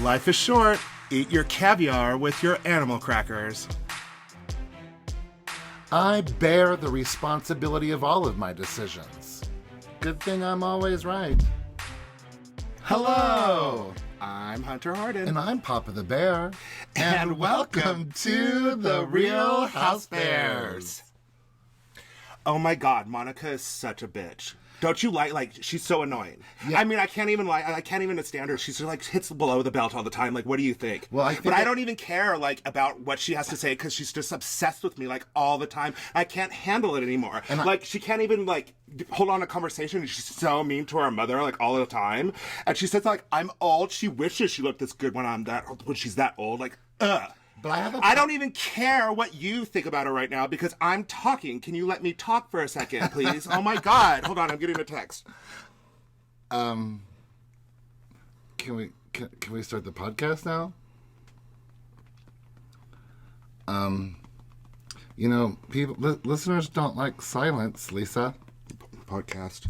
Life is short. Eat your caviar with your animal crackers. I bear the responsibility of all of my decisions. Good thing I'm always right. Hello! I'm Hunter Harden. And I'm Papa the Bear. And welcome to the Real Housebears. Oh my God, Monica is such a bitch. Don't you like, she's so annoying. Yeah. I mean, I can't even stand her. She's just like hits below the belt all the time. Like, what do you think? Well, I don't even care, about what she has to say because she's just obsessed with me, all the time. I can't handle it anymore. And she can't even, hold on a conversation. And she's so mean to our mother, all the time. And she says, I'm old. She wishes she looked this good when she's that old. Ugh. But I don't even care what you think about her right now because I'm talking. Can you let me talk for a second, please? Oh my God. Hold on, I'm getting a text. Can we start the podcast now? Listeners don't like silence, Lisa. Podcast.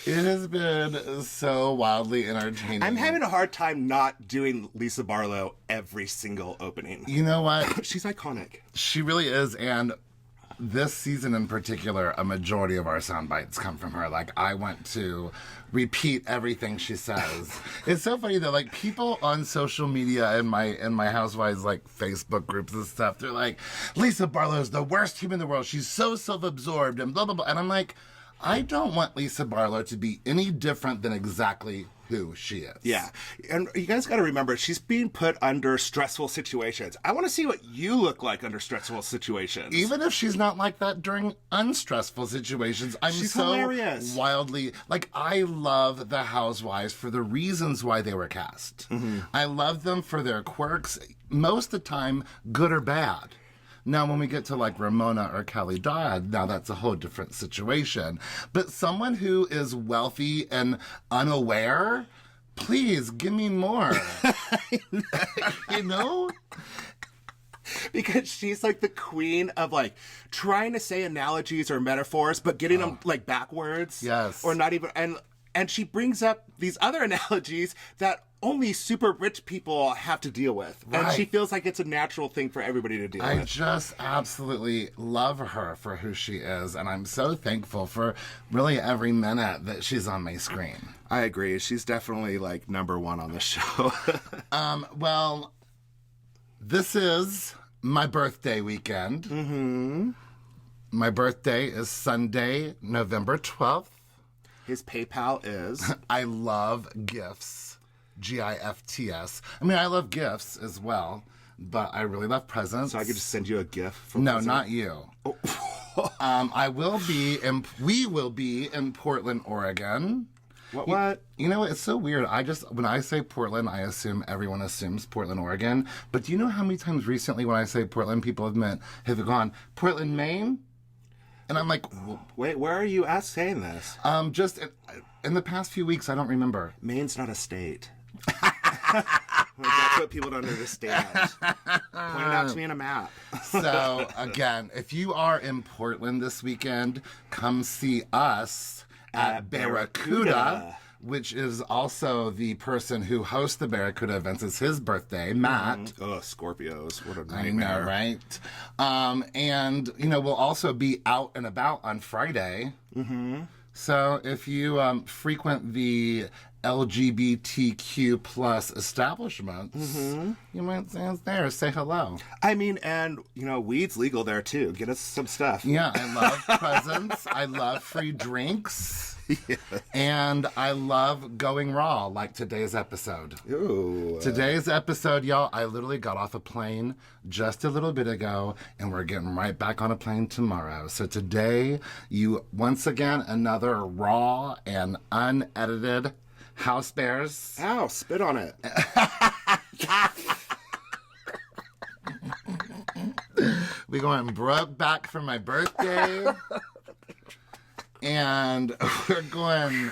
It has been so wildly entertaining. I'm having a hard time not doing Lisa Barlow every single opening. You know what? She's iconic. She really is, and this season in particular, a majority of our sound bites come from her. I want to repeat everything she says. It's so funny though, people on social media and my housewives Facebook groups and stuff, they're like, Lisa Barlow's the worst human in the world. She's so self-absorbed and blah blah blah. And I'm like, I don't want Lisa Barlow to be any different than exactly who she is. Yeah. And you guys got to remember, she's being put under stressful situations. I want to see what you look like under stressful situations. Even if she's not like that during unstressful situations, she's so hilarious. Wildly, I love the Housewives for the reasons why they were cast. Mm-hmm. I love them for their quirks, most of the time, good or bad. Now, when we get to Ramona or Kelly Dodd, now that's a whole different situation. But someone who is wealthy and unaware, please give me more. You know? Because she's the queen of trying to say analogies or metaphors, but getting them backwards. Yes. Or not even, and she brings up these other analogies that only super rich people have to deal with. Right. And she feels like it's a natural thing for everybody to deal with. I just absolutely love her for who she is, and I'm so thankful for really every minute that she's on my screen. I agree. She's definitely number one on the show. Well, this is my birthday weekend. Mm-hmm. My birthday is Sunday, November 12th. His PayPal is? I love gifts. GIFTS. I mean, I love gifts as well, but I really love presents. So I could just send you a gift? No, not you. Oh. We will be in Portland, Oregon. What? You know, it's so weird. When I say Portland, I assume everyone assumes Portland, Oregon. But do you know how many times recently when I say Portland, people have gone, Portland, Maine? And I'm like, wait, where are you saying this? Just in the past few weeks, I don't remember. Maine's not a state. That's what people don't understand. Point it out to me on a map. So, again, if you are in Portland this weekend, come see us at Barracuda, which is also the person who hosts the Barracuda events. It's his birthday, Matt. Mm-hmm. Oh, Scorpios. What a nightmare. I know, right? And, we'll also be out and about on Friday. Mm-hmm. So if you frequent the LGBTQ plus establishments, mm-hmm. you might there, say hello. I mean, and, weed's legal there, too. Get us some stuff. Yeah, I love presents. I love free drinks. Yeah. And I love going raw, like today's episode. Ooh. Today's episode, y'all, I literally got off a plane just a little bit ago, and we're getting right back on a plane tomorrow. So today, once again, another raw and unedited House Bears. Ow, spit on it. We going broke back for my birthday. And we're going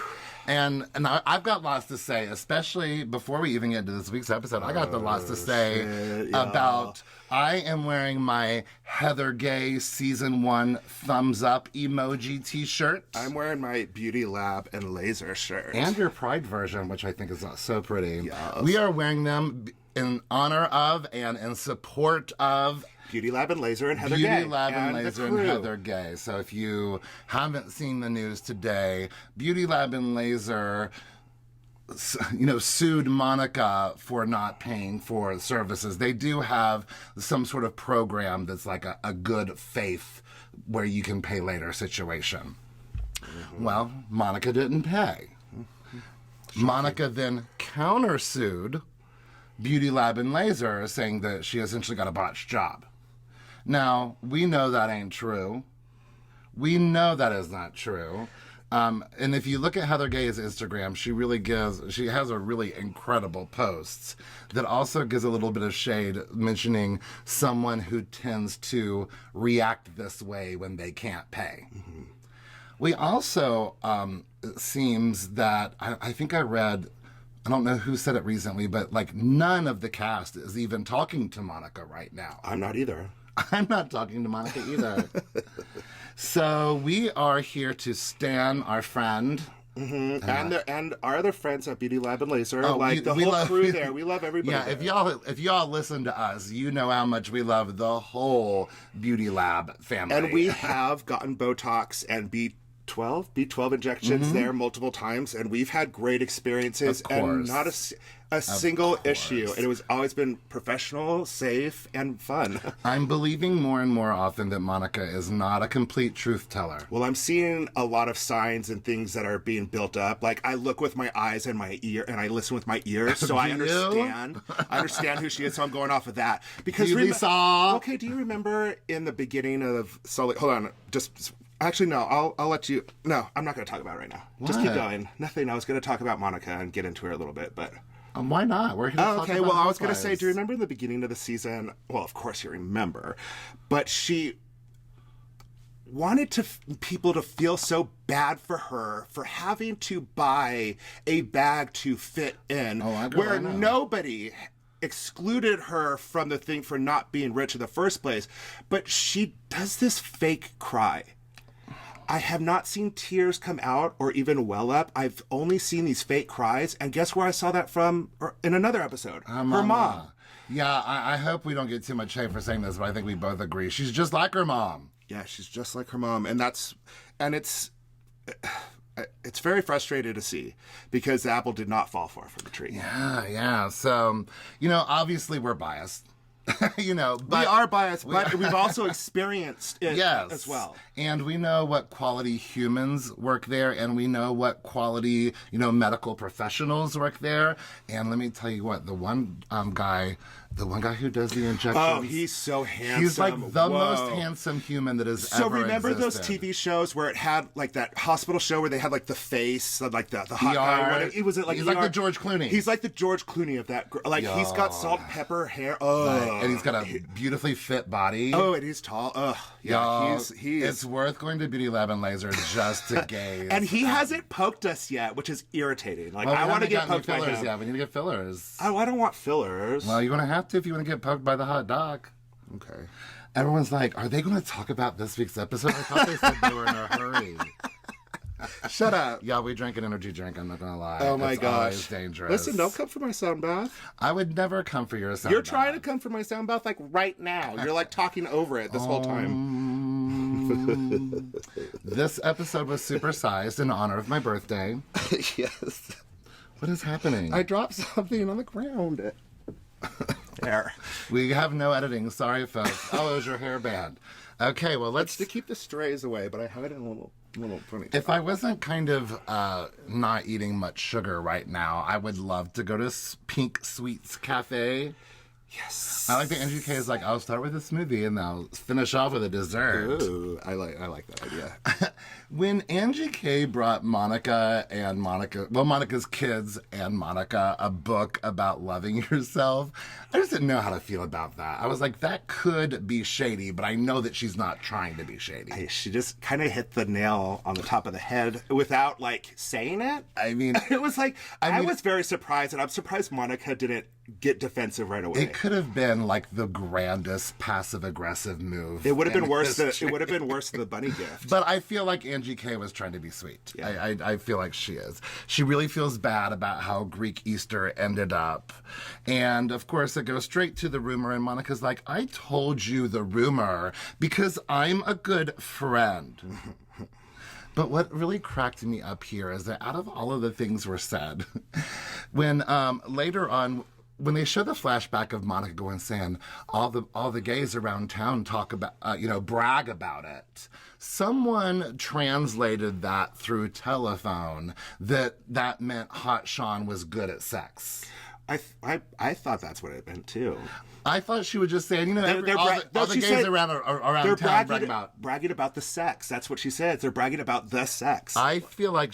I've got lots to say, especially before we even get to this week's episode. I got the lots to say about. I am wearing my Heather Gay Season 1 thumbs up emoji t-shirt. I'm wearing my Beauty Lab and Laser shirt. And your Pride version, which I think is so pretty. Yes. We are wearing them in honor of and in support of Beauty Lab and Laser and Heather Beauty Gay. Beauty Lab and Laser and Heather Gay. So if you haven't seen the news today, Beauty Lab and Laser, sued Monica for not paying for services. They do have some sort of program that's like a good faith where you can pay later situation. Mm-hmm. Well, Monica didn't pay. Mm-hmm. Monica then countersued Beauty Lab and Laser, saying that she essentially got a botched job. Now, we know that ain't true. We know that is not true. And if you look at Heather Gay's Instagram, she has a really incredible posts that also gives a little bit of shade, mentioning someone who tends to react this way when they can't pay. Mm-hmm. We also, it seems that, I think I read, I don't know who said it recently, but like none of the cast is even talking to Monica right now. I'm not either. I'm not talking to Monica either. So we are here to stan our friend. Mm-hmm. And our other friends at Beauty Lab and Laser, the whole crew there. We love everybody. Yeah, if y'all listen to us, you know how much we love the whole Beauty Lab family. And we have gotten Botox and B12 injections there multiple times, and we've had great experiences and not a single issue. And it was always been professional, safe, and fun. I'm believing more and more often that Monica is not a complete truth teller. Well, I'm seeing a lot of signs and things that are being built up. Like, I look with my eyes and my ear, and I listen with my ears, so I understand. I understand who she is, so I'm going off of that. Because okay, do you remember in the beginning of hold on, actually, no, I'll let you. No, I'm not going to talk about it right now. What? Just keep going. Nothing. I was going to talk about Monica and get into her a little bit, but. Why not? We're here to talk about I was going to say, do you remember in the beginning of the season? Well, of course you remember, but she wanted people to feel so bad for her for having to buy a bag to fit in, where nobody excluded her from the thing for not being rich in the first place, but she does this fake cry. I have not seen tears come out or even well up. I've only seen these fake cries. And guess where I saw that from in another episode? Her mom. Yeah, I hope we don't get too much hate for saying this, but I think we both agree. She's just like her mom. Yeah, she's just like her mom. And it's very frustrating to see because the apple did not fall far from the tree. Yeah. So, obviously we're biased. But we are biased, but we've also experienced it as well. And we know what quality humans work there, and we know what quality, medical professionals work there. And let me tell you what, the one guy who does the injections. Oh, he's so handsome. He's like the most handsome human that has ever existed. So remember those TV shows where it had like that hospital show where they had like the face, like the hot guy? He's like the George Clooney. He's like the George Clooney of that. Like he's got salt and pepper hair. Oh, and he's got a beautifully fit body. Oh, and he's tall. Yeah, he is. It's worth going to Beauty Lab and Laser just to gaze. And he hasn't poked us yet, which is irritating. Like I want to get poked by him. Yeah, we need to get fillers. Oh, I don't want fillers. Well, you're gonna have to if you want to get poked by the hot dog. Okay. Everyone's like, are they going to talk about this week's episode? I thought they said they were in a hurry. Shut up. Yeah, we drank an energy drink, I'm not going to lie. Oh my gosh. It's dangerous. Listen, don't come for my sound bath. I would never come for your sound bath. You're trying to come for my sound bath like right now. You're like talking over it this whole time. This episode was supersized in honor of my birthday. Yes. What is happening? I dropped something on the ground. There. We have no editing. Sorry, folks. Oh, it was your hairband. Okay, well, let's... to keep the strays away, but I have it in a little ponytail. If I wasn't kind of not eating much sugar right now, I would love to go to Pink Sweets Cafe. Yes. I like that Angie K is like, I'll start with a smoothie and I'll finish off with a dessert. Ooh, I like that idea. When Angie K brought Monica's kids and Monica a book about loving yourself, I just didn't know how to feel about that. I was like, that could be shady, but I know that she's not trying to be shady. She just kind of hit the nail on the top of the head without, like, saying it. I mean... It was like, I was very surprised, and I'm surprised Monica didn't get defensive right away. It could have been, like, the grandest passive-aggressive move. It would have been worse than the bunny gift. But I feel like Angie K was trying to be sweet. Yeah. I feel like she is. She really feels bad about how Greek Easter ended up. And, of course, it goes straight to the rumor, and Monica's like, I told you the rumor because I'm a good friend. But what really cracked me up here is that out of all of the things were said, when later on, when they show the flashback of Monica going saying all the gays around town talk about brag about it, someone translated that through telephone that meant Hot Sean was good at sex. I thought that's what it meant too. I thought she was just saying, all the gays around town bragging about the sex. That's what she said. They're bragging about the sex. I feel like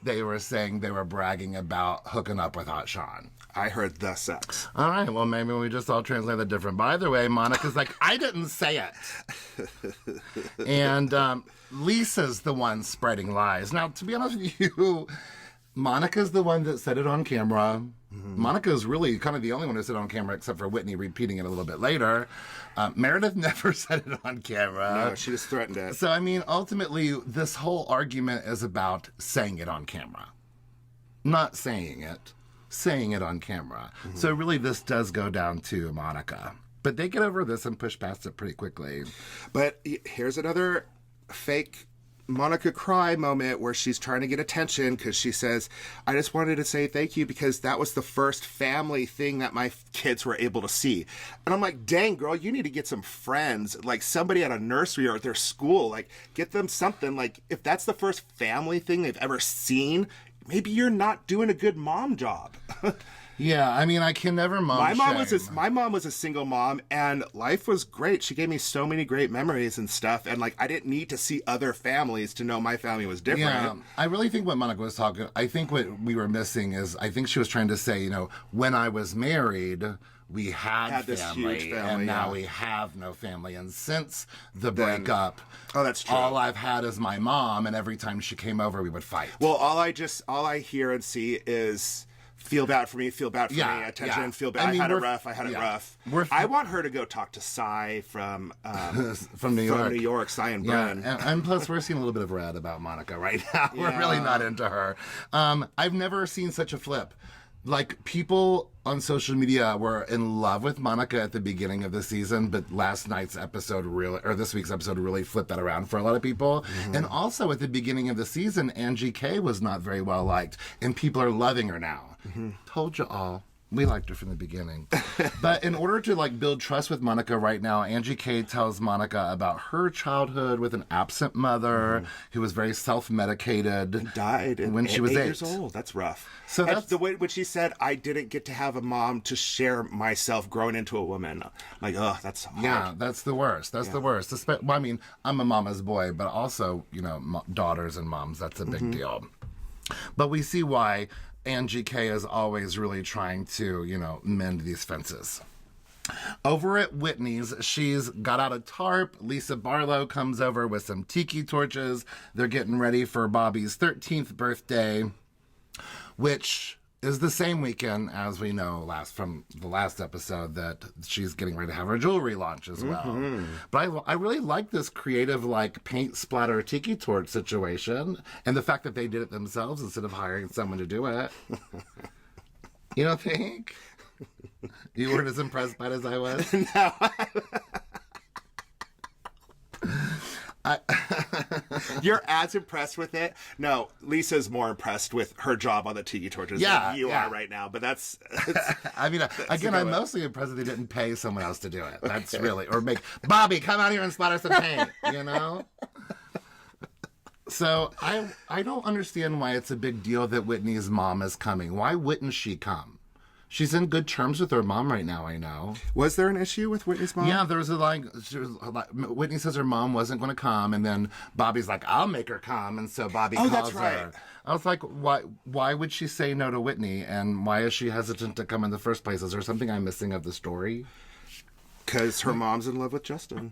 they were saying they were bragging about hooking up with Hot Sean. I heard the sex. All right, well, maybe we just all translate that different. By the way, Monica's like, I didn't say it. And Lisa's the one spreading lies. Now, to be honest with you, Monica's the one that said it on camera. Mm-hmm. Monica's really kind of the only one who said it on camera, except for Whitney repeating it a little bit later. Meredith never said it on camera. No, she just threatened it. So, I mean, ultimately, this whole argument is about saying it on camera. Not saying it. Saying it on camera. Mm-hmm. So really this does go down to Monica. But they get over this and push past it pretty quickly. But here's another fake Monica cry moment where she's trying to get attention because she says, I just wanted to say thank you because that was the first family thing that my kids were able to see. And I'm like, dang, girl, you need to get some friends, like somebody at a nursery or at their school, like get them something. Like if that's the first family thing they've ever seen, maybe you're not doing a good mom job. Yeah, I mean, I can never shame. My mom was a single mom, and life was great. She gave me so many great memories and stuff, and like I didn't need to see other families to know my family was different. Yeah, I really think what Monica was talking. I think what we were missing is I think she was trying to say, when I was married, we had this family, huge family, and now we have no family. And since the breakup, that's true. All I've had is my mom, and every time she came over, we would fight. Well, all I hear and see is feel bad for me, attention, feel bad. I had it rough. I want her to go talk to Cy from New York. Cy and Bren. And plus we're seeing a little bit of red about Monica right now. We're really not into her. I've never seen such a flip. Like, people on social media were in love with Monica at the beginning of the season, but this week's episode really flipped that around for a lot of people. Mm-hmm. And also at the beginning of the season, Angie K was not very well liked, and people are loving her now. Mm-hmm. Told you all. We liked her from the beginning. But in order to build trust with Monica right now, Angie K tells Monica about her childhood with an absent mother who was very self-medicated. And died when she was 8 years old. That's rough. So that's the way when she said, I didn't get to have a mom to share myself growing into a woman. Like, that's hard. Yeah, that's the worst. That's the worst. Well, I mean, I'm a mama's boy, but also, daughters and moms, that's a big deal. But we see why Angie K is always really trying to, mend these fences. Over at Whitney's, she's got out a tarp. Lisa Barlow comes over with some tiki torches. They're getting ready for Bobby's 13th birthday, which is the same weekend as we know from the last episode that she's getting ready to have her jewelry launch as well. Mm-hmm. But I really like this creative, paint splatter tiki torch situation, and the fact that they did it themselves instead of hiring someone to do it. You don't think? You weren't as impressed by it as I was? No. You're as impressed with it. No, Lisa's more impressed with her job on the tiki torches than you are right now. But that's I mean, again, I'm mostly impressed that they didn't pay someone else to do it. That's really, or make Bobby come out here and splatter some paint. So I don't understand why it's a big deal that Whitney's mom is coming. Why wouldn't she come? She's in good terms with her mom right now, I know. Was there an issue with Whitney's mom? Yeah, there was Whitney says her mom wasn't going to come, and then Bobby's like, I'll make her come, and so Bobby calls that's right. her. I was like, why would she say no to Whitney, and why is she hesitant to come in the first place? Is there something I'm missing of the story? Because her mom's in love with Justin.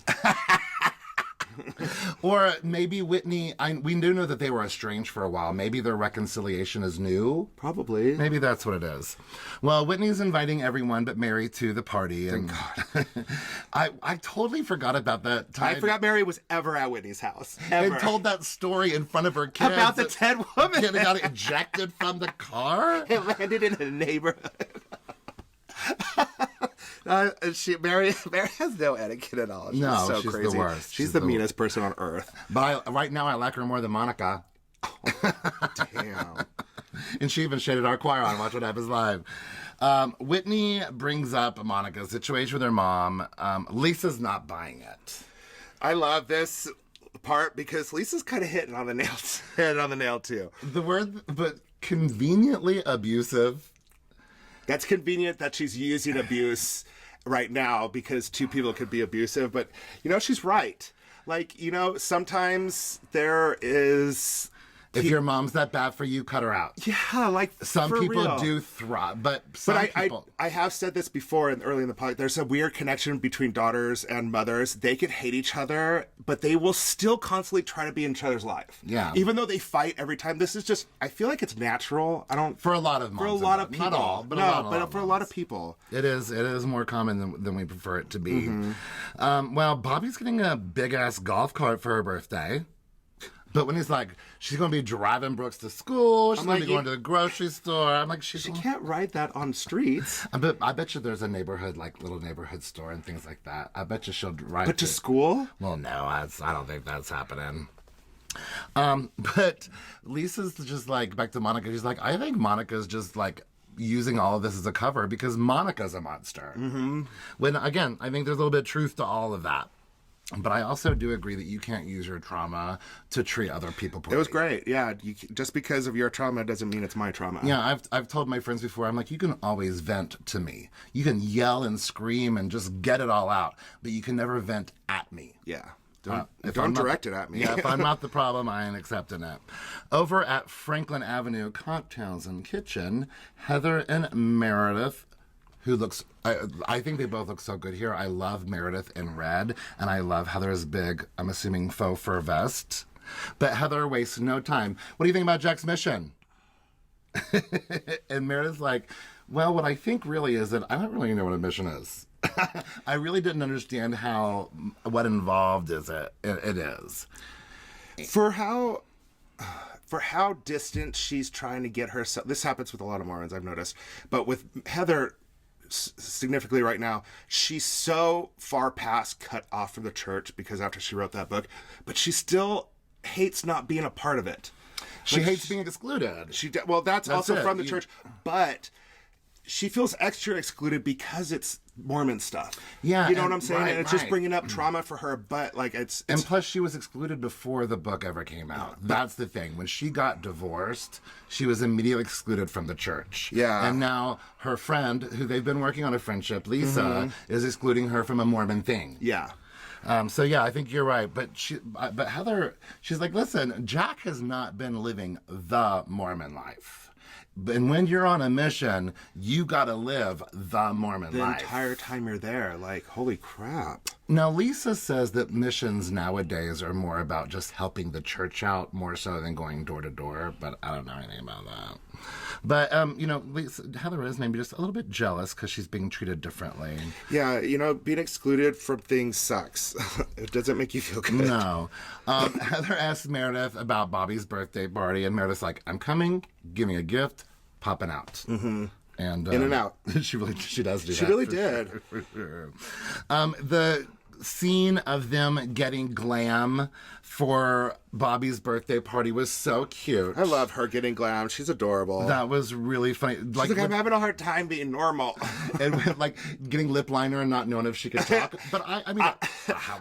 Or maybe Whitney, we do know that they were estranged for a while. Maybe their reconciliation is new. Probably. Maybe that's what it is. Well, Whitney's inviting everyone but Mary to the party. And Thank God. I totally forgot about that time. I forgot Mary was ever at Whitney's house. Ever. And told that story in front of her kids. About the dead woman. And got ejected from the car. It landed in a neighborhood. Mary has no etiquette at all. She's so she's crazy. the worst. She's the meanest person on earth. But right now, I like her more than Monica. Damn. And she even shaded our choir on Watch What Happens Live. Whitney brings up Monica's situation with her mom. Lisa's not buying it. I love this part because Lisa's kind of hitting on the nail too. The word, but conveniently abusive. That's convenient that she's using abuse right now because two people could be abusive, but she's right. Like, sometimes there is. If your mom's that bad for you, cut her out. Yeah, like some for people real. do thrive, but I have said this before early in the podcast. There's a weird connection between daughters and mothers. They could hate each other, but they will still constantly try to be in each other's life. Yeah, even though they fight every time. This is just. I feel like it's natural. I don't for a lot of moms, for a lot of people, not all, but for a lot of people, it is more common than we prefer it to be. Mm-hmm. Well, Bobby's getting a big ass golf cart for her birthday. But when he's like, she's going to be driving Brooks to school, she's going to be going to the grocery store. I'm like, she can't ride that on streets. I bet you there's a little neighborhood store and things like that. I bet you she'll ride But to school? Well, no, I don't think that's happening. But Lisa's just like, back to Monica, she's like, I think Monica's just like, using all of this as a cover because Monica's a monster. Mm-hmm. When, again, I think there's a little bit of truth to all of that. But I also do agree that you can't use your trauma to treat other people poorly. It was great. Yeah. Just because of your trauma doesn't mean it's my trauma. Yeah. I've told my friends before, I'm like, you can always vent to me. You can yell and scream and just get it all out. But you can never vent at me. Yeah. Don't direct it at me. Yeah, if I'm not the problem, I ain't accepting it. Over at Franklin Avenue Cocktails and Kitchen, Heather and Meredith, who looks, I think they both look so good here. I love Meredith in red, and I love Heather's big, I'm assuming, faux fur vest. But Heather wastes no time. What do you think about Jack's mission? And Meredith's like, well, what I think really is that I don't really know what a mission is. I really didn't understand what involved it is. For how distant she's trying to get herself. This happens with a lot of Mormons, I've noticed. But with Heather, significantly right now, she's so far past cut off from the church because after she wrote that book, but she still hates not being a part of it. She hates being excluded. That's also from the church, but she feels extra excluded because it's Mormon stuff. Yeah. You know what I'm saying? Right, and it's just bringing up trauma for her, but like it's... And plus she was excluded before the book ever came out. That's the thing. When she got divorced, she was immediately excluded from the church. Yeah. And now her friend, who they've been working on a friendship, Lisa, is excluding her from a Mormon thing. Yeah. So yeah, I think you're right. But Heather, she's like, listen, Jack has not been living the Mormon life. And when you're on a mission, you got to live the Mormon life. The entire time you're there, like, holy crap. Now, Lisa says that missions nowadays are more about just helping the church out more so than going door to door, but I don't know anything about that. But, Lisa, Heather is maybe just a little bit jealous because she's being treated differently. Yeah, being excluded from things sucks. It doesn't make you feel good. No. Heather asked Meredith about Bobby's birthday party, and Meredith's like, I'm coming, give me a gift, popping out. Mm-hmm. And in and out. She does do that. She really did. Sure. The scene of them getting glam for Bobby's birthday party was so cute. I love her getting glam. She's adorable. That was really funny. She's like, I'm having a hard time being normal. And like getting lip liner and not knowing if she could talk. But I mean,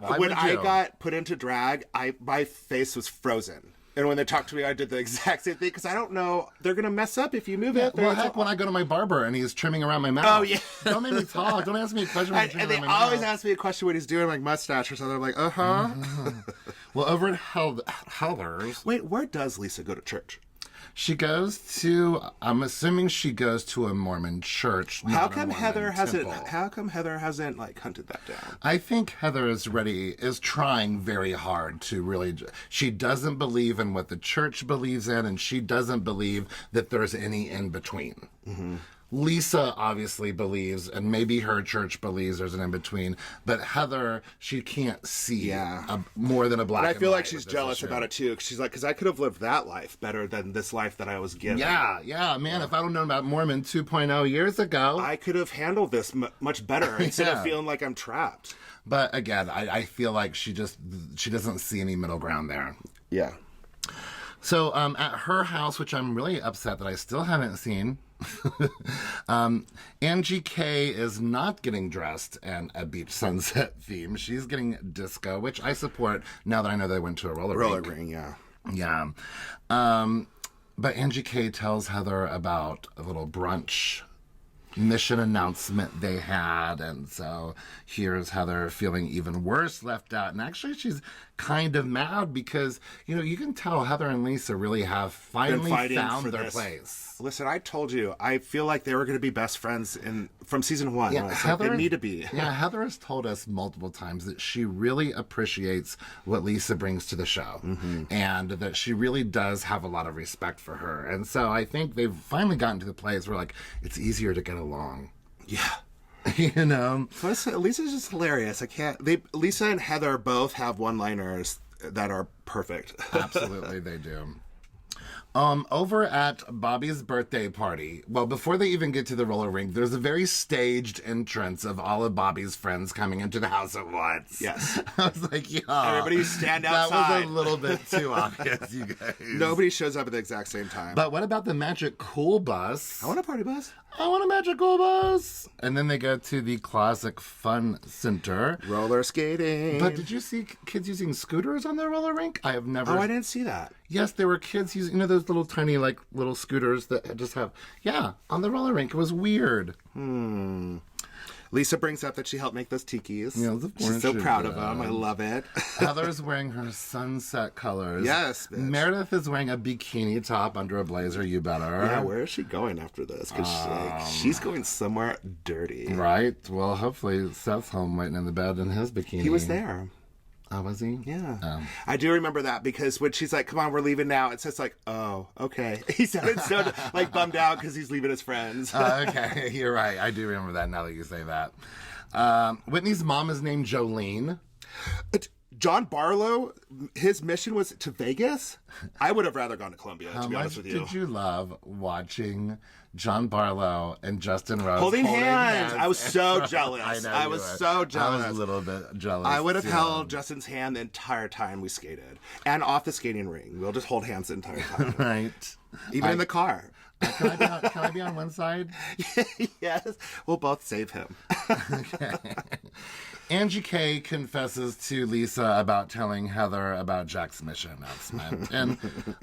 why when would I you? got put into drag, my face was frozen. And when they talked to me, I did the exact same thing because I don't know. They're going to mess up if you move it. Well, heck, when I go to my barber and he's trimming around my mouth. Oh, yeah. Don't make me talk. Don't ask me a question. And they always ask me a question when he's doing like mustache or something. I'm like, uh-huh. Well, over at Heather's. Wait, where does Lisa go to church? She goes to, I'm assuming she goes to a Mormon church. How come Heather hasn't like hunted that down? I think Heather is trying very hard to really, she doesn't believe in what the church believes in, and she doesn't believe that there's any in between. Mm-hmm. Lisa obviously believes, and maybe her church believes there's an in-between, but Heather, she can't see more than a black and white. And I feel like she's jealous about it, too, because she's like, because I could have lived that life better than this life that I was given. Yeah, man, if I would have known about Mormon 2.0 years ago. I could have handled this much better instead of feeling like I'm trapped. But again, I feel like she doesn't see any middle ground there. Yeah. So at her house, which I'm really upset that I still haven't seen, Angie K is not getting dressed in a beach sunset theme. She's getting disco, which I support now that I know they went to a roller ring. Yeah. But Angie K tells Heather about a little brunch mission announcement they had, and so here's Heather feeling even worse, left out. And actually she's kind of mad because, you can tell Heather and Lisa really have finally found their place. Listen, I told you, I feel like they were going to be best friends from season 1. Yeah, Heather, like, they need to be. Yeah, Heather has told us multiple times that she really appreciates what Lisa brings to the show, and that she really does have a lot of respect for her. And so I think they've finally gotten to the place where, like, it's easier to get along. Yeah. Lisa's just hilarious. Lisa and Heather both have one-liners that are perfect. Absolutely, they do. Over at Bobby's birthday party, well, before they even get to the roller rink, there's a very staged entrance of all of Bobby's friends coming into the house at once. Yes. I was like, yeah. Everybody stand outside. That was a little bit too obvious, you guys. Nobody shows up at the exact same time. But what about the Magic Cool Bus? I want a party bus. I want a Magic Cool Bus. And then they go to the Classic Fun Center. Roller skating. But did you see kids using scooters on their roller rink? I have never. Oh, I didn't see that. Yes, there were kids using, those little tiny, like, little scooters that just have, on the roller rink. It was weird. Lisa brings up that she helped make those tikis. Yes, of course. She's so proud of them. I love it. Heather's wearing her sunset colors. Yes, bitch. Meredith is wearing a bikini top under a blazer. You better. Yeah, where is she going after this? Because she's going somewhere dirty. Right. Well, hopefully Seth's home waiting in the bed in his bikini. He was there. Oh, was he? Yeah. I do remember that because when she's like, come on, we're leaving now, it says like, oh, okay. He sounded so like bummed out because he's leaving his friends. Okay, you're right. I do remember that now that you say that. Whitney's mom is named Jolene. John Barlow, his mission was to Vegas? I would have rather gone to Columbia, to be honest with you. How much did you love watching John Barlow and Justin Rose holding hands? I was so jealous. I was so jealous. I was a little bit jealous. I would have held Justin's hand the entire time we skated. And off the skating ring. We'll just hold hands the entire time. Right. Even in the car. Can I be on one side? Yes. We'll both save him. Okay. Angie K confesses to Lisa about telling Heather about Jack's mission announcement. And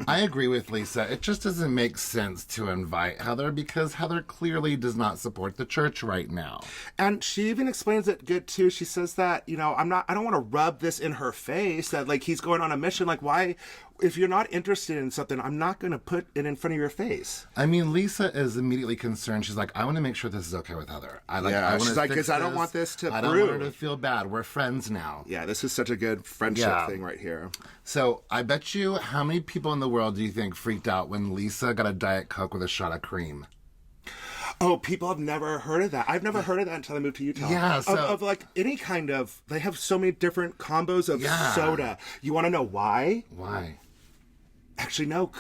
I agree with Lisa. It just doesn't make sense to invite Heather because Heather clearly does not support the church right now. And she even explains it good too. She says that, I don't want to rub this in her face that like he's going on a mission. Like why, if you're not interested in something, I'm not going to put it in front of your face. I mean, Lisa is immediately concerned. She's like, I want to make sure this is okay with Heather. She's like, because I don't want this to I don't want her to feel bad. We're friends now. Yeah, this is such a good friendship thing right here. So I bet you, how many people in the world do you think freaked out when Lisa got a Diet Coke with a shot of cream? Oh, people have never heard of that. I've never heard of that until I moved to Utah. Yeah, so... Of like any kind of, they have so many different combos of soda. You want to know why? Why? Actually, no.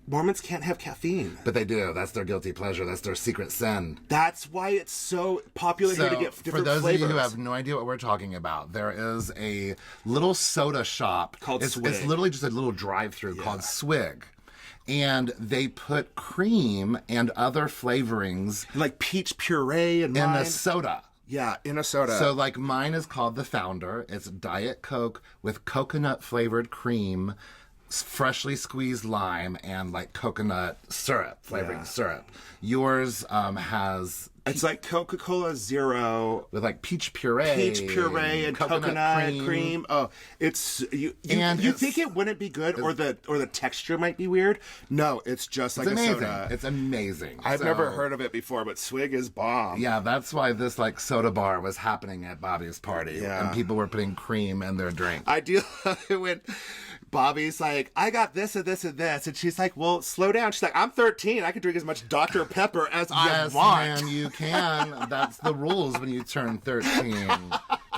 Mormons can't have caffeine. But they do. That's their guilty pleasure. That's their secret sin. That's why it's so popular here to get different flavors. For those of you who have no idea what we're talking about, there is a little soda shop. Called Swig. It's literally just a little drive-through called Swig. And they put cream and other flavorings. Like peach puree and in a soda. Yeah, in a soda. So, like, mine is called the Founder. It's Diet Coke with coconut-flavored cream. freshly squeezed lime and like coconut syrup, flavoring syrup. Yours has... It's like Coca-Cola Zero with like peach puree and coconut cream. Oh, it's you think it wouldn't be good, or the texture might be weird. No, it's just like amazing. A soda. It's amazing. I've never heard of it before, but Swig is bomb. Yeah, that's why this like soda bar was happening at Bobby's party, and people were putting cream in their drink. I do love it when Bobby's like, I got this and this and this, and she's like, well, slow down. She's like, I'm 13. I can drink as much Dr. Pepper as I want. Yes, man, you can. That's the rules when you turn 13.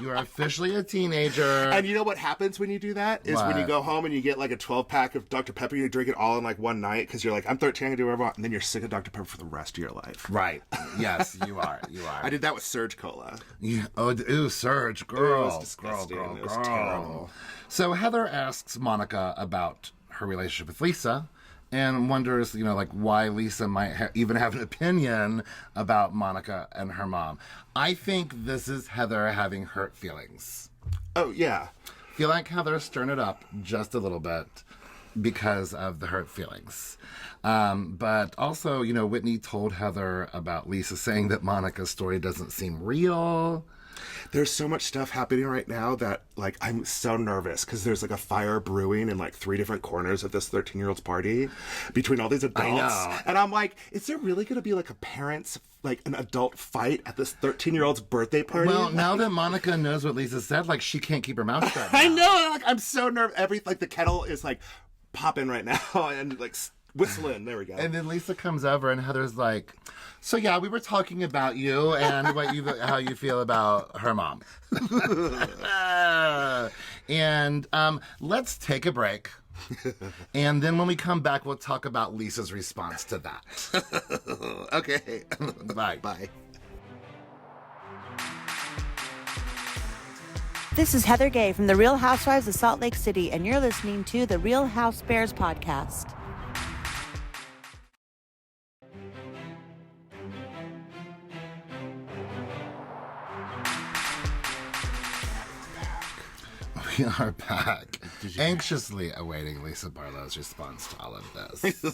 You are officially a teenager. And you know what happens when you do that? Is when you go home and you get like a 12-pack of Dr. Pepper, you drink it all in like one night because you're like, I'm 13, I can do whatever I want. And then you're sick of Dr. Pepper for the rest of your life. Right. Yes, you are. You are. I did that with Surge Cola. Yeah. Oh, ew, Surge. Girl. It was disgusting. Girl. It was terrible. So Heather asks Monica about her relationship with Lisa and wonders, like why Lisa might even have an opinion about Monica and her mom. I think this is Heather having hurt feelings. Oh, yeah. Feel like Heather stirred it up just a little bit because of the hurt feelings. But also, Whitney told Heather about Lisa saying that Monica's story doesn't seem real. There's so much stuff happening right now that, like, I'm so nervous because there's, like, a fire brewing in, like, 3 different corners of this 13-year-old's party between all these adults. I know. And I'm like, is there really going to be, like, an adult fight at this 13-year-old's birthday party? Well, now that Monica knows what Lisa said, like, she can't keep her mouth shut. I know. Like, I'm so nervous. The kettle is, like, popping right now and, like, whistling. There we go. And then Lisa comes over and Heather's like, so yeah, we were talking about you and how you feel about her mom. And let's take a break. And then when we come back, we'll talk about Lisa's response to that. Okay. Bye. Bye. This is Heather Gay from the Real Housewives of Salt Lake City, and you're listening to the Real Housebears podcast. We are back, anxiously awaiting Lisa Barlow's response to all of this.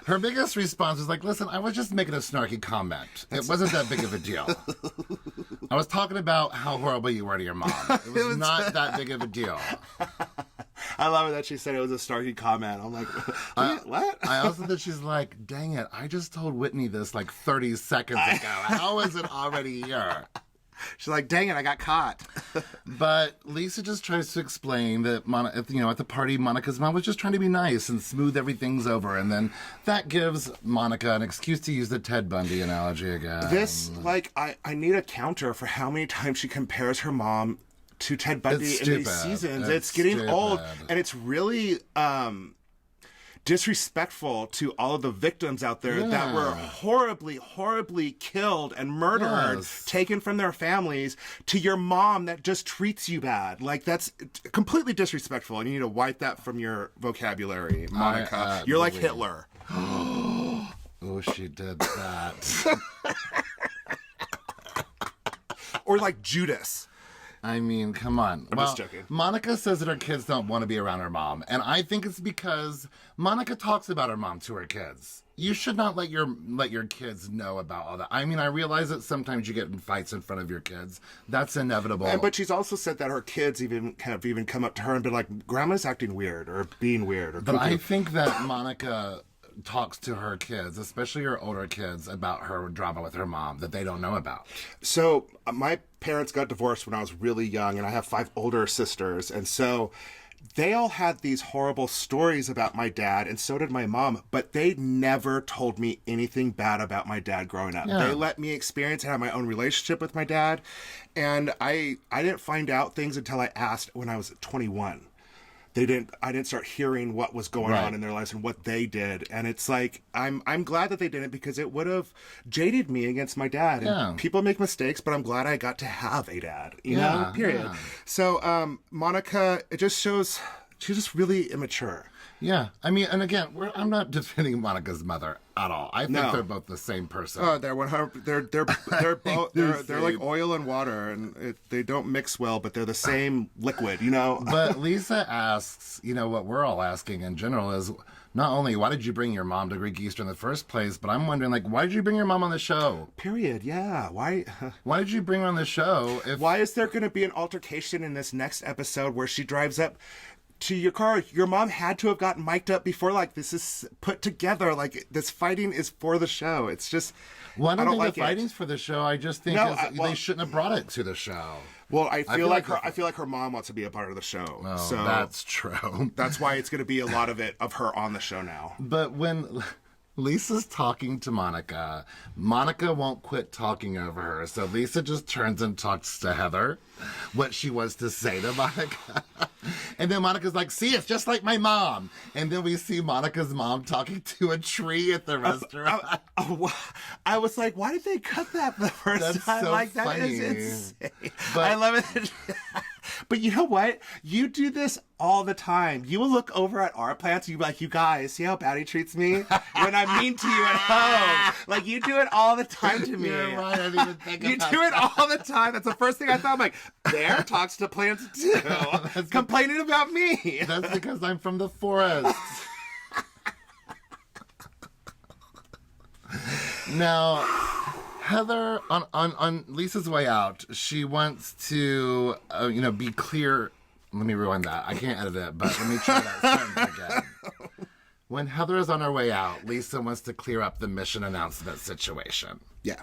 Her biggest response was like, listen, I was just making a snarky comment. It wasn't that big of a deal. I was talking about how horrible you were to your mom. It was not that big of a deal. I love it that she said it was a snarky comment. I'm like, what? I also think she's like, dang it, I just told Whitney this like 30 seconds ago. How is it already here? She's like, dang it, I got caught. But Lisa just tries to explain that, at the party, Monica's mom was just trying to be nice and smooth everything's over. And then that gives Monica an excuse to use the Ted Bundy analogy again. This, I need a counter for how many times she compares her mom to Ted Bundy in these seasons. It's getting old. And it's really disrespectful to all of the victims out there that were horribly, horribly killed and murdered, taken from their families, to your mom that just treats you bad. Like, that's completely disrespectful, and you need to wipe that from your vocabulary, Monica. You're like Hitler. Oh, she did that. Or like Judas. I mean, come on. I'm just joking. Monica says that her kids don't want to be around her mom, and I think it's because Monica talks about her mom to her kids. You should not let your kids know about all that. I mean, I realize that sometimes you get in fights in front of your kids. That's inevitable. But she's also said that her kids have even come up to her and been like, "Grandma's acting weird," or being weird, or. But I think that Monica talks to her kids, especially her older kids, about her drama with her mom that they don't know about. So my parents got divorced when I was really young, and I have 5 older sisters, and so they all had these horrible stories about my dad, and so did my mom, but they never told me anything bad about my dad growing up. They let me experience and have my own relationship with my dad, and I didn't find out things until I asked when I was 21. I didn't start hearing what was going on in their lives and what they did. And it's like, I'm glad that they didn't, because it would have jaded me against my dad. And people make mistakes, but I'm glad I got to have a dad, you know, period. So, Monica, it just shows she's just really immature. Yeah, I mean, and again, I'm not defending Monica's mother at all. I think they're both the same person. Oh, they're 100. They're both. They're like oil and water, and they don't mix well, but they're the same liquid, you know. But Lisa asks, you know, what we're all asking in general is not only why did you bring your mom to Greek Easter in the first place, but I'm wondering, like, why did you bring your mom on the show? Period. Yeah. Why? Why did you bring her on the show? Why is there going to be an altercation in this next episode where she drives up to your car? Your mom had to have gotten mic'd up before. Like, this is put together. Like, this fighting is for the show. It's just, well, I don't think like the fighting's for the show. I just think they shouldn't have brought it to the show. Well, I feel like her mom wants to be a part of the show. Oh, so that's true. That's why it's going to be a lot of her on the show now. But when Lisa's talking to Monica, Monica won't quit talking over her. So Lisa just turns and talks to Heather what she wants to say to Monica. And then Monica's like, see, it's just like my mom. And then we see Monica's mom talking to a tree at the restaurant. I was like, why did they cut that the first time? So like, funny. That is insane. But, I love it. But you know what? You do this all the time. You will look over at our plants and you'll be like, you guys, see how bad he treats me? When I'm mean to you at home. Like, you do it all the time to me. You're right, I didn't even think You about do it that. all the time. That's the first thing I thought. I'm like, Bear talks to plants too. Complaining about me. That's because I'm from the forest. Now, Heather, on Lisa's way out, she wants to, be clear. Let me rewind that. I can't edit it, but let me try that sentence again. When Heather is on her way out, Lisa wants to clear up the mission announcement situation. Yeah.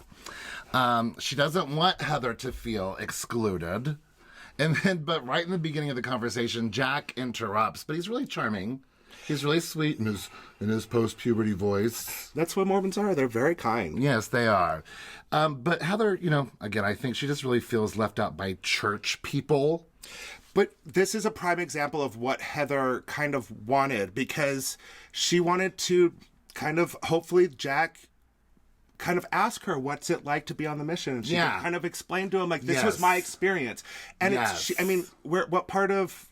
She doesn't want Heather to feel excluded. But right in the beginning of the conversation, Jack interrupts, but he's really charming. He's really sweet in his post-puberty voice. That's what Mormons are. They're very kind. Yes, they are. But Heather, again, I think she just really feels left out by church people. But this is a prime example of what Heather kind of wanted, because she wanted to kind of, hopefully, Jack kind of ask her, what's it like to be on the mission? And she could kind of explain to him, like, this was my experience. And what part of...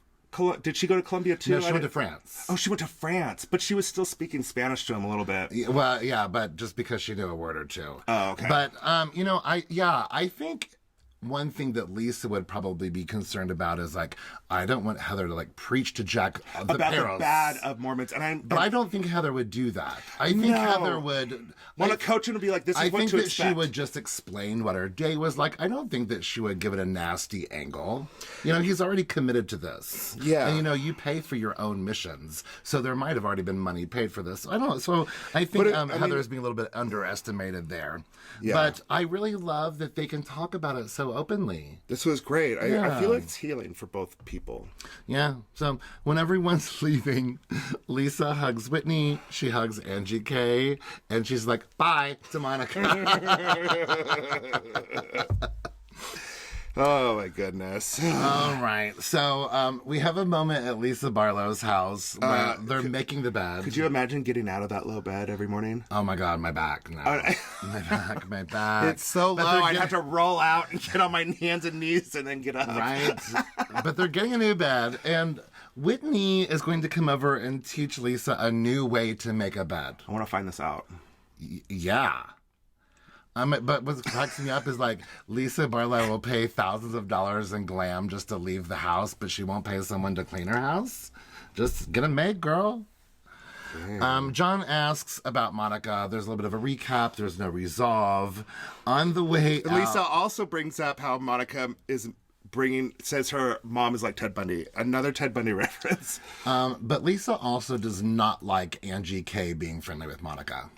Did she go to Colombia too? No, she went to France. Oh, she went to France, but she was still speaking Spanish to him a little bit. Well, yeah, but just because she knew a word or two. Oh, okay. But I think one thing that Lisa would probably be concerned about is, like, I don't want Heather to, like, preach to Jack about the bad of Mormons, but I don't think Heather would do that. I think Heather would want to coach him to be like, this is what to expect. I think that she would just explain what her day was like. I don't think that she would give it a nasty angle. He's already committed to this. Yeah. And you pay for your own missions, so there might have already been money paid for this. I don't know. So I think Heather is being a little bit underestimated there. Yeah. But I really love that they can talk about it so openly. This was great. I feel like it's healing for both people. Yeah. So when everyone's leaving, Lisa hugs Whitney, she hugs Angie K, and she's like, bye to Monica. Oh, my goodness. All right. So we have a moment at Lisa Barlow's house where they're making the bed. Could you imagine getting out of that low bed every morning? Oh, my God. My back. No. My back. It's so low. I'd have to roll out and get on my hands and knees and then get up. Right. But they're getting a new bed. And Whitney is going to come over and teach Lisa a new way to make a bed. I want to find this out. Yeah. But what cracks me up is, like, Lisa Barlow will pay thousands of dollars in glam just to leave the house, but she won't pay someone to clean her house. Just get a maid, girl. John asks about Monica. There's a little bit of a recap. There's no resolve. On the way out, Lisa also brings up how Monica says her mom is like Ted Bundy. Another Ted Bundy reference. But Lisa also does not like Angie K being friendly with Monica.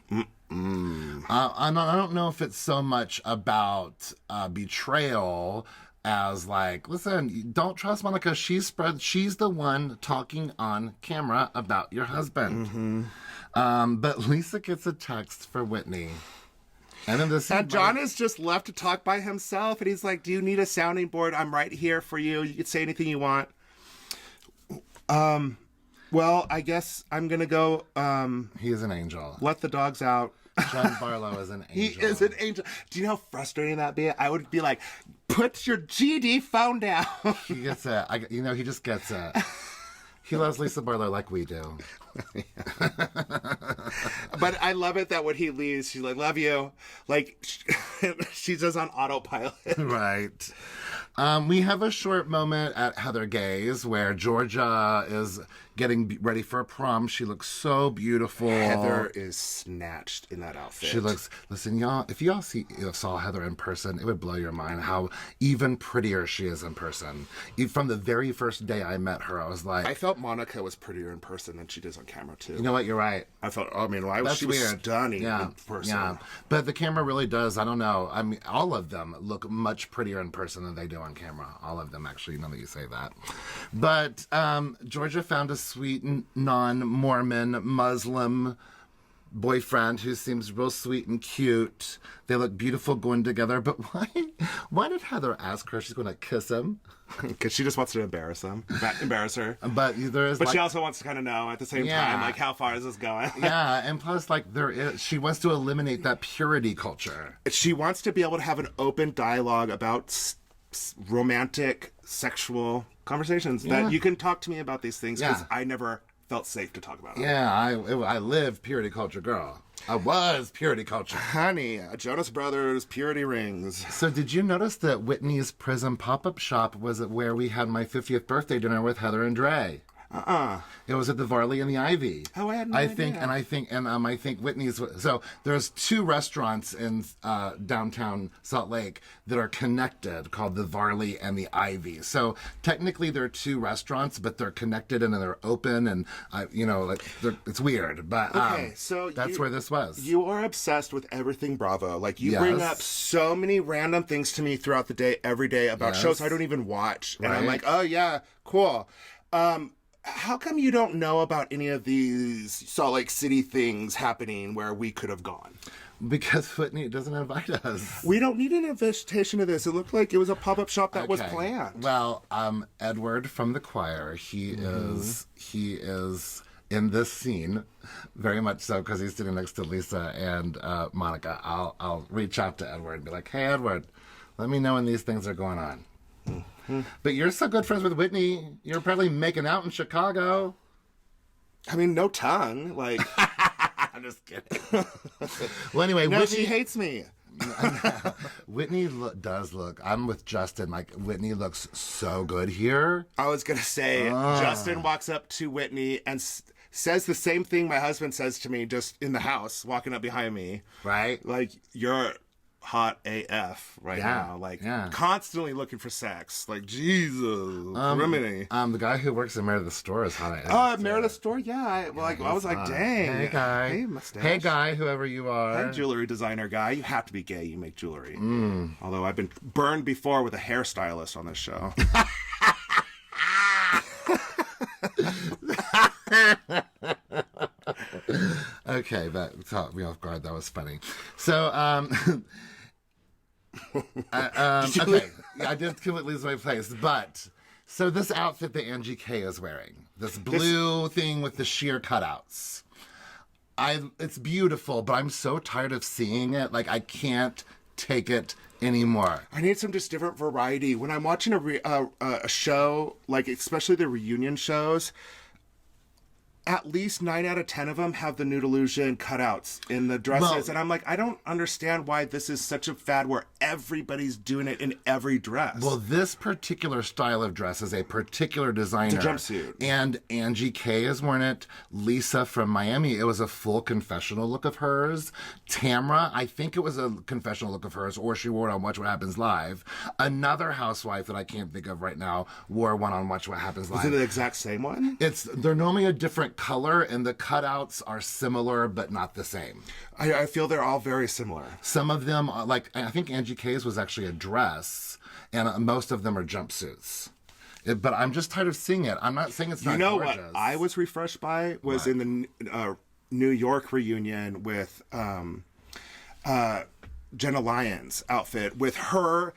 I don't know if it's so much about betrayal as, like, listen, don't trust Monica. She's the one talking on camera about your husband. But Lisa gets a text for Whitney. And then John is just left to talk by himself, and he's like, do you need a sounding board? I'm right here for you. You can say anything you want. Well, I guess I'm going to go... he is an angel. Let the dogs out. John Barlow is an angel. He is an angel. Do you know how frustrating that'd be? I would be like, put your GD phone down. He gets it. He just gets it. He loves Lisa Barlow like we do. But I love it that when he leaves, she's like, love you. Like, she's just on autopilot. Right. We have a short moment at Heather Gay's where Georgia is getting ready for a prom. She looks so beautiful. Heather is snatched in that outfit. She looks, listen, y'all, if y'all saw Heather in person, it would blow your mind how even prettier she is in person. From the very first day I met her, I was like... I felt Monica was prettier in person than she does on camera, too. You know what? You're right. I felt, I mean, she was stunning in person. Yeah. But the camera really does, I don't know. I mean, all of them look much prettier in person than they do on camera. All of them, actually, now that you say that. But Georgia found a sweet non-Mormon Muslim boyfriend who seems real sweet and cute. They look beautiful going together. But why did Heather ask her if she's going to kiss him? Because she just wants to embarrass her. But she also wants to kind of know at the same time, like, how far is this going? Yeah, and plus, like, she wants to eliminate that purity culture. She wants to be able to have an open dialogue about romantic, sexual conversations that you can talk to me about these things because I never felt safe to talk about it. Yeah, I live purity culture, girl. I was purity culture. Honey, Jonas Brothers, purity rings. So did you notice that Whitney's Prism pop-up shop was where we had my 50th birthday dinner with Heather and Dre? It was at the Varley and the Ivy. Oh, I had no idea. I think Whitney's. So there's two restaurants in downtown Salt Lake that are connected, called the Varley and the Ivy. So technically they're two restaurants, but they're connected and they're open, and it's weird. But so that's where this was. You are obsessed with everything Bravo. Like you bring up so many random things to me throughout the day, every day about shows I don't even watch, and I'm like, oh yeah, cool. How come you don't know about any of these Salt Lake City things happening where we could have gone? Because Whitney doesn't invite us. We don't need an invitation to this. It looked like it was a pop-up shop that was planned. Well, Edward from the choir, he is in this scene, very much so, because he's sitting next to Lisa and Monica. I'll reach out to Edward and be like, hey, Edward, let me know when these things are going on. But you're so good friends with Whitney. You're probably making out in Chicago. I mean, no tongue. Like, I'm just kidding. Well, anyway, no, Whitney, she hates me. Whitney does look. I'm with Justin. Like, Whitney looks so good here. I was gonna say, Justin walks up to Whitney and says the same thing my husband says to me, just in the house, walking up behind me. Right. Like, you're hot AF now, like constantly looking for sex. Like, Jesus, criminy. The guy who works at Meredith's store is hot AF. Oh, at Meredith's store, I was like, dang. Hey guy, hey mustache. Hey guy, whoever you are. Hey jewelry designer guy, you have to be gay. You make jewelry. Although I've been burned before with a hairstylist on this show. Okay, that caught me off guard. That was funny. So, okay, I did completely lose my place. But, so this outfit that Angie K is wearing, this blue thing with the sheer cutouts, it's beautiful, but I'm so tired of seeing it. Like, I can't take it anymore. I need some just different variety. When I'm watching a show, like especially the reunion shows, at least 9 out of 10 of them have the Nude Illusion cutouts in the dresses. And I'm like, I don't understand why this is such a fad where everybody's doing it in every dress. Well, this particular style of dress is a particular designer. It's a jumpsuit. And Angie K has worn it. Lisa from Miami, it was a full confessional look of hers. Tamra, I think it was a confessional look of hers, or she wore it on Watch What Happens Live. Another housewife that I can't think of right now wore one on Watch What Happens Live. Is it the exact same one? They're normally a different color, and the cutouts are similar but not the same. I feel they're all very similar. Some of them, like I think Angie K's was actually a dress, and most of them are jumpsuits. But I'm just tired of seeing it. I'm not saying it's not gorgeous. You know what I was refreshed by was in the New York reunion with Jenna Lyons' outfit with her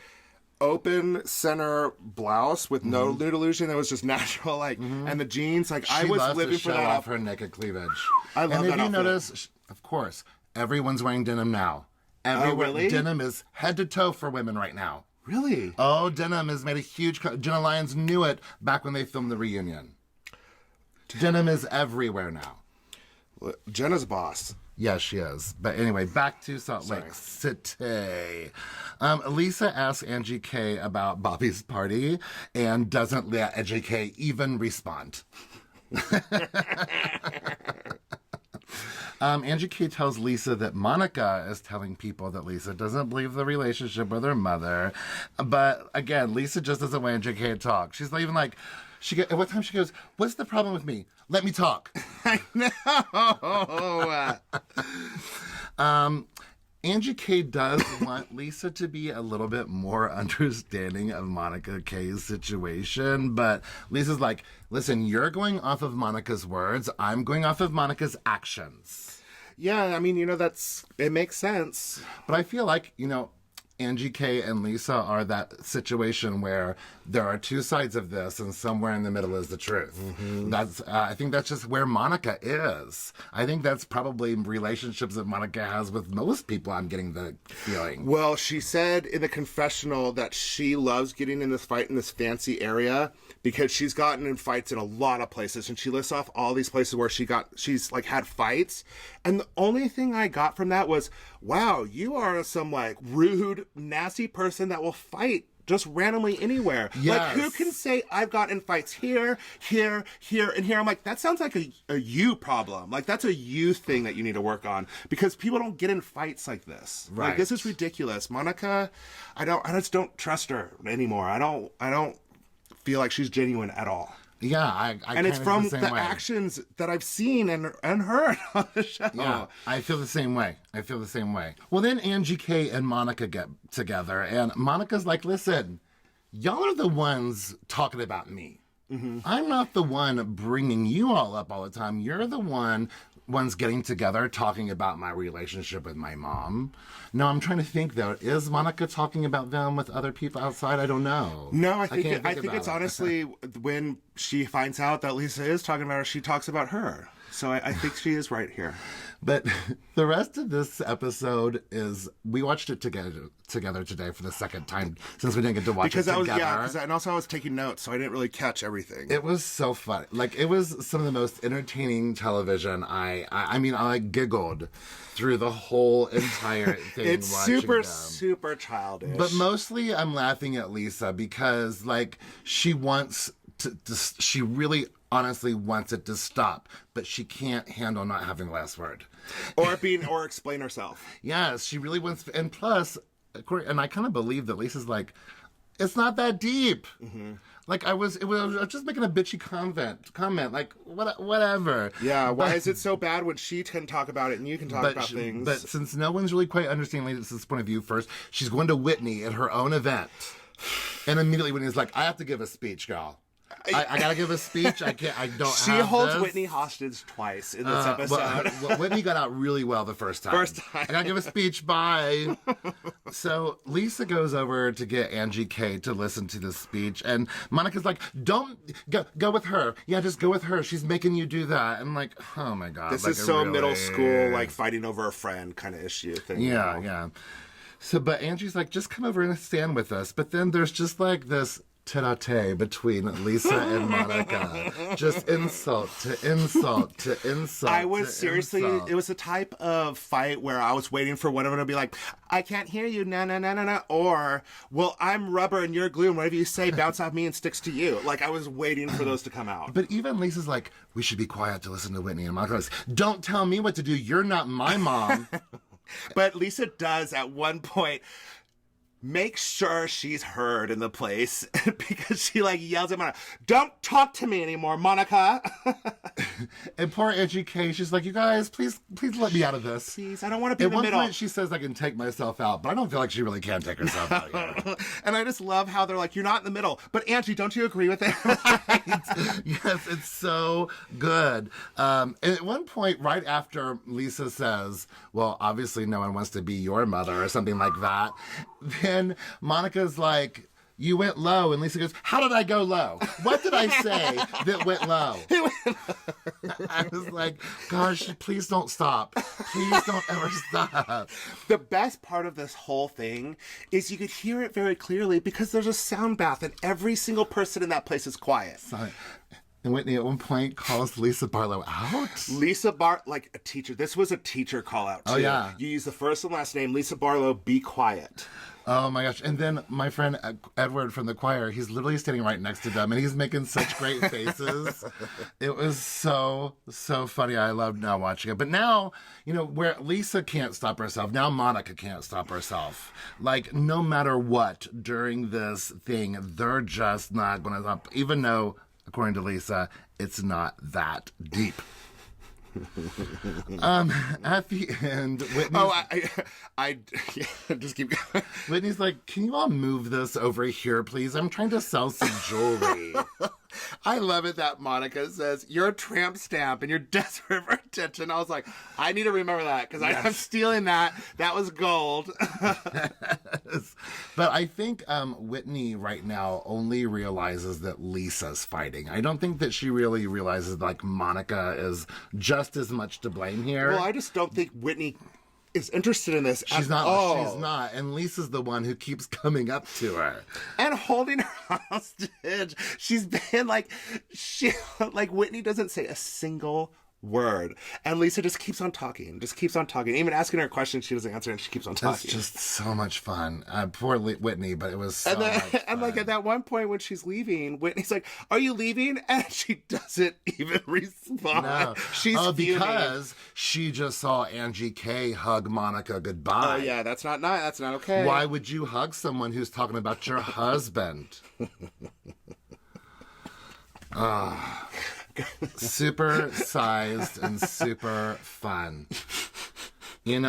open center blouse with no nude illusion. It was just natural, and the jeans. Like, I was living for that. She loves to show off her naked cleavage. I love that outfit. And if you notice, of course, everyone's wearing denim now. Really? Denim is head to toe for women right now. Really? Oh, denim has made a huge... Jenna Lyons knew it back when they filmed the reunion. Denim is everywhere now. Jenna's boss. Yes, she is. But anyway, back to Salt Lake City. Lisa asks Angie K about Bobby's party and doesn't let Angie K even respond. Angie K tells Lisa that Monica is telling people that Lisa doesn't believe the relationship with her mother. But again, Lisa just doesn't want Angie K to talk. She's not even like, at what time she goes, what's the problem with me? Let me talk. I know. Angie K does want Lisa to be a little bit more understanding of Monica K's situation, but Lisa's like, listen, you're going off of Monica's words. I'm going off of Monica's actions. Yeah, I mean, it makes sense. But I feel like, Angie K and Lisa are that situation where there are two sides of this and somewhere in the middle is the truth. Mm-hmm. I think that's just where Monica is. I think that's probably relationships that Monica has with most people, I'm getting the feeling. Well, she said in the confessional that she loves getting in this fight in this fancy area because she's gotten in fights in a lot of places, and she lists off all these places where she's like had fights. And the only thing I got from that was, wow, you are some like rude, nasty person that will fight just randomly anywhere. Yes. Like, who can say I've gotten in fights here, here, here, and here? I'm like, that sounds like a you problem. Like, that's a you thing that you need to work on, because people don't get in fights like this. Right. Like, this is ridiculous. Monica, I just don't trust her anymore. I don't feel like she's genuine at all. Yeah, I and it's from the way. actions that I've seen and heard on the show. Yeah, I feel the same way. Well, then Angie K and Monica get together, and Monica's like, listen, y'all are the ones talking about me. Mm-hmm. I'm not the one bringing you all up all the time. You're the ones getting together talking about my relationship with my mom. No, I'm trying to think, though. Is Monica talking about them with other people outside? I don't know. No, I think it's honestly when she finds out that Lisa is talking about her, she talks about her. So I think she is right here. But the rest of this episode is, we watched it together today for the second time since we didn't get to watch it together. And also I was taking notes, so I didn't really catch everything. It was so fun. Like, it was some of the most entertaining television. I mean, I giggled through the whole entire thing. It's super childish. But mostly I'm laughing at Lisa because, like, she wants she really honestly wants it to stop, but she can't handle not having the last word. Or explain herself. Yes, she really wants, and plus, and I kind of believe that Lisa's like, it's not that deep. Mm-hmm. Like, I was just making a bitchy comment, like, whatever. Yeah, why is it so bad when she can talk about it and you can talk about things? But since no one's really quite understanding Lisa's point of view first, she's going to Whitney at her own event. And immediately Whitney's like, I have to give a speech, girl. I gotta give a speech. She holds Whitney hostage twice in this episode. Well, Whitney got out really well the first time. I gotta give a speech. Bye. So Lisa goes over to get Angie K to listen to this speech, and Monica's like, "Don't go with her. Yeah, just go with her. She's making you do that." And I'm like, oh my god, this is so middle school, like fighting over a friend kind of issue thing. Yeah, yeah. So, but Angie's like, just come over and stand with us. But then there's just like this tete-a-tete between Lisa and Monica. Just insult to insult to insult. I was seriously, it was the type of fight where I was waiting for one of them to be like, I can't hear you, na. Or, well, I'm rubber and you're glue, and whatever you say, bounce off me and sticks to you. Like, I was waiting for those to come out. But even Lisa's like, we should be quiet to listen to Whitney. And Monica goes, don't tell me what to do. You're not my mom. But Lisa does at one point make sure she's heard in the place because she like yells at Monica, don't talk to me anymore, Monica. And poor Angie K, she's like, you guys, please let me out of this. Please, I don't want to be in the middle. At one point she says I can take myself out, but I don't feel like she really can take herself out yet. And I just love how they're like, you're not in the middle. But Angie, don't you agree with it? Right. Yes, it's so good. And at one point, right after Lisa says, well, obviously no one wants to be your mother or something like that, then Monica's like, you went low. And Lisa goes, how did I go low? What did I say that went low? I was like, gosh, please don't stop. Please don't ever stop. The best part of this whole thing is you could hear it very clearly because there's a sound bath and every single person in that place is quiet. And Whitney at one point calls Lisa Barlow out. Like a teacher. This was a teacher call out too. Oh, yeah. You use the first and last name, Lisa Barlow, be quiet. Oh my gosh. And then my friend Edward from the choir, he's literally standing right next to them and he's making such great faces. It was so funny. I loved now watching it. But now, where Lisa can't stop herself, now Monica can't stop herself. Like, no matter what during this thing, they're just not going to stop, even though, according to Lisa, it's not that deep. At the end, Whitney. Oh, I just keep going. Whitney's like, can you all move this over here, please? I'm trying to sell some jewelry. I love it that Monica says, you're a tramp stamp and you're desperate for attention. I was like, I need to remember that because I'm stealing that. That was gold. But I think Whitney right now only realizes that Lisa's fighting. I don't think that she really realizes like Monica is just as much to blame here. Well, I just don't think Whitney is interested in this She's at not. all. She's not. And Lisa's the one who keeps coming up to her. And holding her hostage. She's been like, Whitney doesn't say a single word. And Lisa just keeps on talking. Even asking her a question, she doesn't answer and she keeps on talking. It's just so much fun. Poor Whitney, but it was so much fun. And like at that one point when she's leaving, Whitney's like, are you leaving? And she doesn't even respond. No. She's fuming. Because she just saw Angie K hug Monica goodbye. Oh yeah, that's not okay. Why would you hug someone who's talking about your husband? Super sized and super fun. It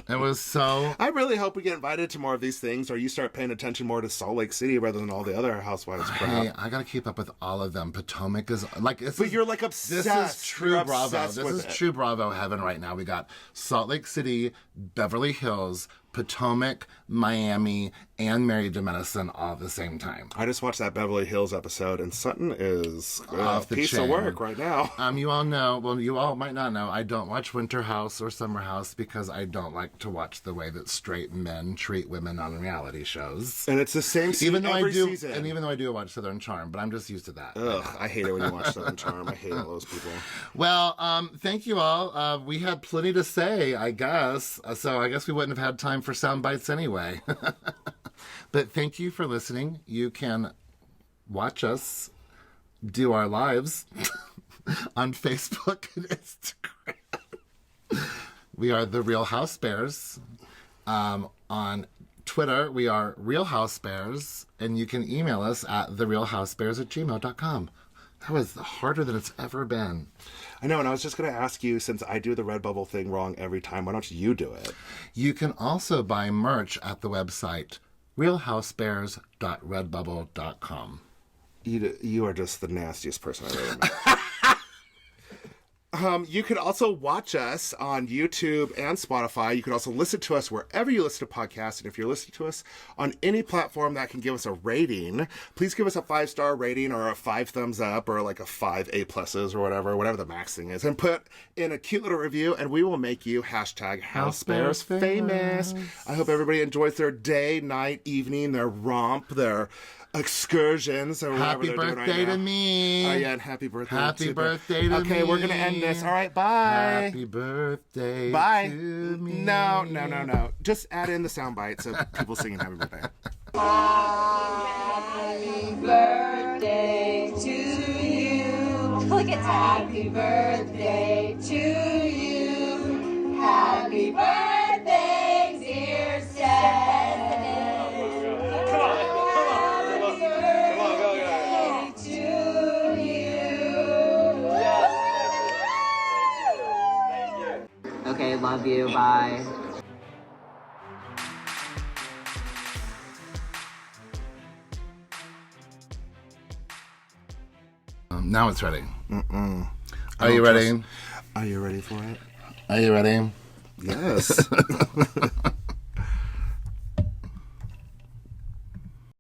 was so... I really hope we get invited to more of these things, or you start paying attention more to Salt Lake City rather than all the other housewives crap. Hey, I gotta keep up with all of them. Potomac is like... You're like obsessed. This is true You're Bravo. obsessed This with is it. true Bravo heaven right now. We got Salt Lake City, Beverly Hills, Potomac, Miami, and Mary DeMedicine all at the same time. I just watched that Beverly Hills episode, and Sutton is Off the piece chain. of work right now. You all know, well, you all might not know, I don't watch Winter House or Summer House because I don't like to watch the way that straight men treat women on reality shows. And it's the same scene every season. And even though I do watch Southern Charm, but I'm just used to that. Ugh, I hate it when you watch Southern Charm. I hate all those people. Well, thank you all. We had plenty to say, I guess. So I guess we wouldn't have had time for sound bites anyway. But thank you for listening. You can watch us do our lives on Facebook and Instagram. We are the Real Housebears. On Twitter, we are Real Housebears, and you can email us at therealhousebears@gmail.com. That was harder than it's ever been. I know, and I was just going to ask you, since I do the Redbubble thing wrong every time, why don't you do it? You can also buy merch at the website realhousebears.redbubble.com. You are just the nastiest person I've ever met. You could also watch us on YouTube and Spotify. You could also listen to us wherever you listen to podcasts. And if you're listening to us on any platform that can give us a rating, please give us a 5-star rating or a 5 thumbs up or like a 5 A+s or whatever the max thing is. And put in a cute little review and we will make you #HouseBears famous. I hope everybody enjoys their day, night, evening, their romp, their excursions or whatever they're doing right now. Happy birthday to me. Oh, yeah, and happy birthday Happy birthday to me. Okay, we're going to end this. All right, bye. Happy birthday Bye. to me. No. Just add in the sound bites of people singing happy birthday. Happy birthday to you. Look at happy birthday to you. Happy birthday, dear Seth. Okay, love you, bye. Now it's ready. Are you ready? Are you ready for it? Are you ready? Yes.